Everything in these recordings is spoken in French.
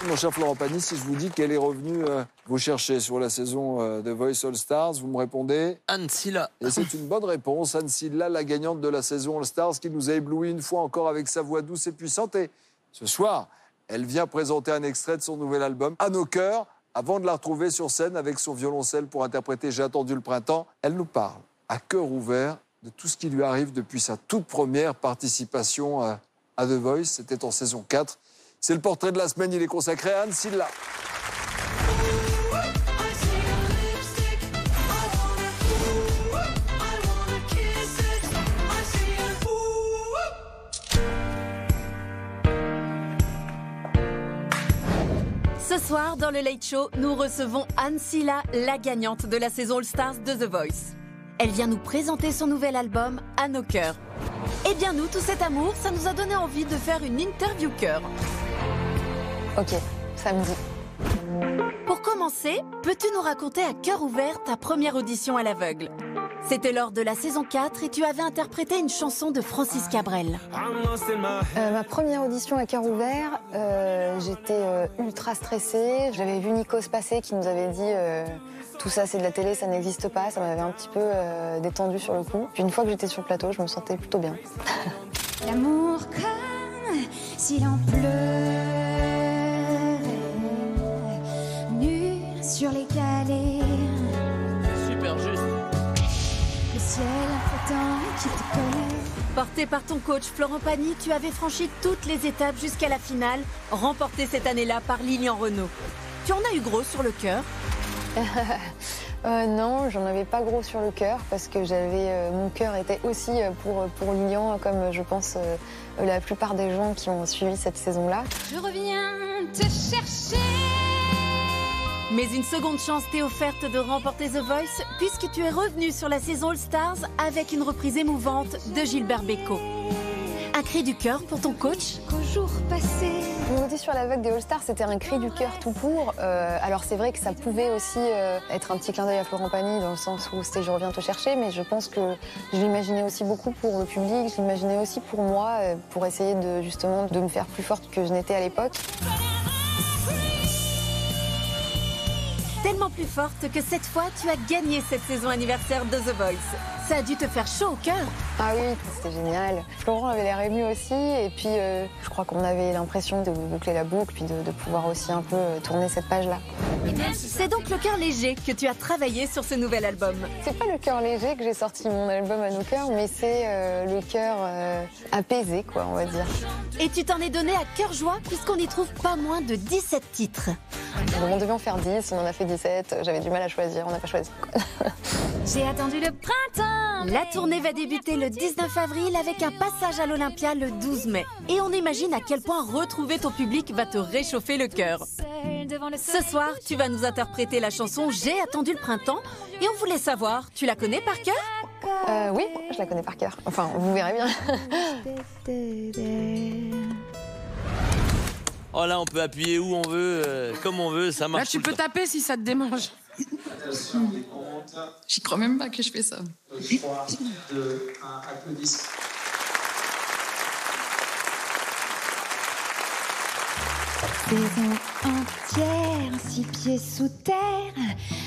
Mon cher Florent Pagny, si je vous dis quelle est revenue vous cherchez sur la saison de Voice All Stars, vous me répondez Anne Silla. Et c'est une bonne réponse. Anne Silla, la gagnante de la saison All Stars, qui nous a ébloui une fois encore avec sa voix douce et puissante. Et ce soir, elle vient présenter un extrait de son nouvel album, À nos cœurs, avant de la retrouver sur scène avec son violoncelle pour interpréter J'ai attendu le printemps. Elle nous parle, à cœur ouvert, de tout ce qui lui arrive depuis sa toute première participation à The Voice. C'était en saison 4. C'est le portrait de la semaine, il est consacré à Anne Silla. Ce soir, dans le Late Show, nous recevons Anne Silla, la gagnante de la saison All Stars de The Voice. Elle vient nous présenter son nouvel album, À nos cœurs. Et bien nous, tout cet amour, ça nous a donné envie de faire une interview cœur. Ok, samedi. Pour commencer, peux-tu nous raconter à cœur ouvert ta première audition à l'aveugle? C'était lors de la saison 4 et tu avais interprété une chanson de Francis Cabrel. Ma première audition à cœur ouvert, j'étais ultra stressée. J'avais vu Nikos passer qui nous avait dit tout ça c'est de la télé, ça n'existe pas. Ça m'avait un petit peu détendue sur le coup. Puis une fois que j'étais sur le plateau, je me sentais plutôt bien. L'amour comme s'il en pleuvait, nu sur les galets. Super juste. Le ciel flottant qui te connaît. Porté par ton coach Florent Pagny, tu avais franchi toutes les étapes jusqu'à la finale, remportée cette année-là par Lilian Renaud. Tu en as eu gros sur le cœur? Non, j'en avais pas gros sur le cœur parce que mon cœur était aussi pour Lilian, comme je pense la plupart des gens qui ont suivi cette saison-là. Je reviens te chercher. Mais une seconde chance t'est offerte de remporter The Voice puisque tu es revenu sur la saison All Stars avec une reprise émouvante de Gilbert Bécaud. Un cri du cœur pour ton coach? Qu'au jour passé. Mon audition à l'aveugle des All Stars, c'était un cri du cœur tout court. Alors c'est vrai que ça pouvait aussi être un petit clin d'œil à Florent Pagny dans le sens où c'était Je reviens te chercher, mais je pense que je l'imaginais aussi beaucoup pour le public, je l'imaginais aussi pour moi, pour essayer justement de me faire plus forte que je n'étais à l'époque. Tellement plus forte que cette fois, tu as gagné cette saison anniversaire de The Voice. Ça a dû te faire chaud au cœur. Ah oui, c'était génial. Florent avait l'air ému aussi, et puis je crois qu'on avait l'impression de boucler la boucle, puis de pouvoir aussi un peu tourner cette page-là. C'est donc le cœur léger que tu as travaillé sur ce nouvel album. C'est pas le cœur léger que j'ai sorti mon album À nos cœurs, mais c'est le cœur apaisé, quoi, on va dire. Et tu t'en es donné à cœur joie puisqu'on y trouve pas moins de 17 titres. On devait en faire 10, on en a fait 17, j'avais du mal à choisir, on n'a pas choisi. J'ai attendu le printemps. La tournée va débuter le 19 avril avec un passage à l'Olympia le 12 mai. Et on imagine à quel point retrouver ton public va te réchauffer le cœur. Ce soir, tu vas nous interpréter la chanson J'ai attendu le printemps. Et on voulait savoir, tu la connais par cœur? Oui, je la connais par cœur. Enfin, vous verrez bien. Oh là, on peut appuyer où on veut, comme on veut, ça marche. Là, tu peux taper si ça te démange. J'y crois même pas que je fais ça. 3, 2, 1, applaudissements. Saison entière, 6 pieds sous terre,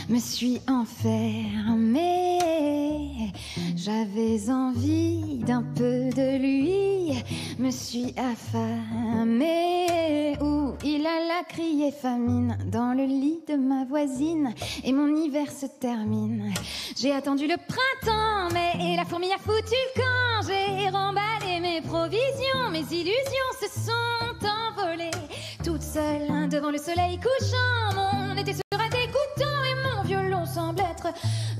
me suis enfermée. J'avais envie d'un peu de lui, me suis affamée. Où il alla crier famine dans le lit de ma voisine, et mon hiver se termine. J'ai attendu le printemps, mais la fourmi a foutu le camp. J'ai remballé mes provisions, mes illusions se sont envolées. Toute seule devant le soleil couchant, mon été sera dégoûtant et mon violon semble être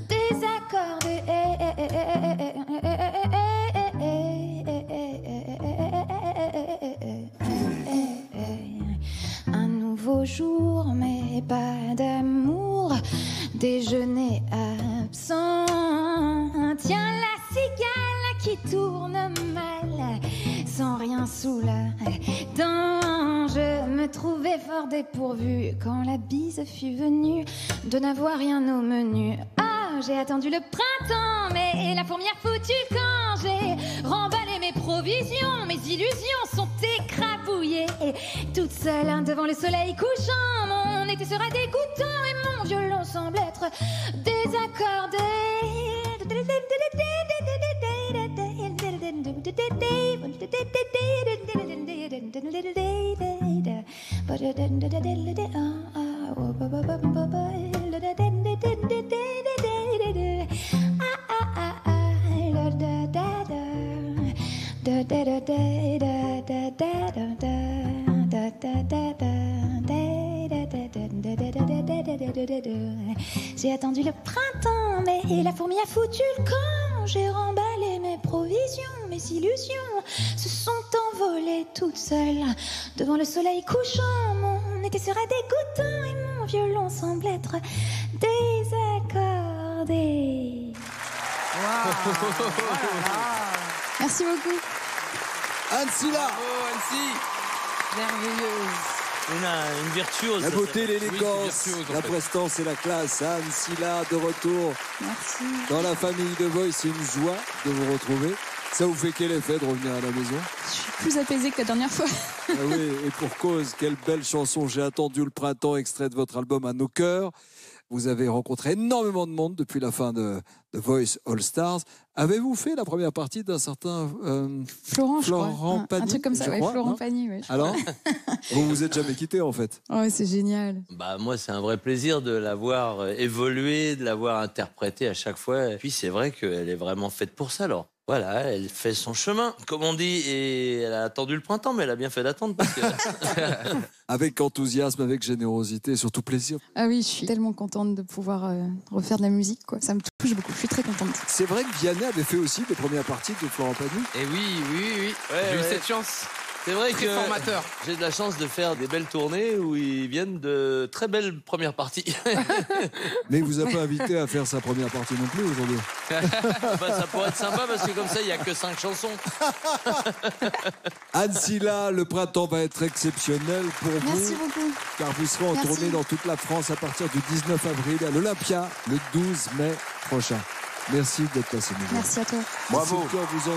désaccordé. Un nouveau jour, mais pas d'amour. Déjeuner absent. Tiens la cigale qui tourne mal, sans rien sous la dent. Je me trouvais fort dépourvue quand la bise fut venue de n'avoir rien au menu. Ah, J'ai attendu le printemps, mais la fourmi a foutu le camp. J'ai remballé mes provisions, mes illusions sont écrabouillées. Toute seule devant le soleil couchant, mon été sera dégoûtant et mon violon semble être désaccordé. J'ai attendu le printemps, mais la fourmi a foutu le camp. J'ai remballé mes provisions, mes illusions se sont envolées toutes seules devant le soleil couchant. Mon été sera dégoûtant et mon violon semble être désaccordé. Merci beaucoup. Anne Silla. Oh, Annecy. Merveilleuse. Une virtuose. La beauté, Oui, l'élégance, c'est virtuose, en la fait. prestance et la classe. Anne Silla de retour Merci. dans la famille de Voice. C'est une joie de vous retrouver. Ça vous fait quel effet de revenir à la maison? Je suis plus apaisée que la dernière fois. Ah oui, et pour cause, quelle belle chanson. J'ai attendu le printemps, extrait de votre album À nos cœurs. Vous avez rencontré énormément de monde depuis la fin de The Voice All Stars. Avez-vous fait la première partie d'un certain Florent, je crois. Florent Pagny, Un truc comme ça, je ouais, crois, Florent non Pagny, ouais. Alors, vous vous êtes jamais quitté en fait. Oh, c'est génial. Bah, moi, c'est un vrai plaisir de l'avoir évolué, de l'avoir interprété à chaque fois. Et puis, c'est vrai qu'elle est vraiment faite pour ça, alors. Voilà, elle fait son chemin, comme on dit, et elle a attendu le printemps, mais elle a bien fait d'attendre. Parce que... Avec enthousiasme, avec générosité et surtout plaisir. Ah oui, je suis tellement contente de pouvoir refaire de la musique, quoi. Ça me touche beaucoup, je suis très contente. C'est vrai que Vianney avait fait aussi des premières parties de Florent Pagny. Et oui. Ouais, J'ai eu ouais. cette chance. C'est vrai Très que formateur. j'ai de la chance de faire des belles tournées où ils viennent de très belles premières parties. Mais il vous a pas invité à faire sa première partie non plus aujourd'hui. Bah, ça pourrait être sympa parce que comme ça, il n'y a que 5 chansons. Anne Silla, le printemps va être exceptionnel pour Merci vous. beaucoup. Car vous serez en Merci. tournée dans toute la France à partir du 19 avril à l'Olympia le 12 mai prochain. Merci d'être passé nous voir. Merci à toi. Bravo. Merci, vous en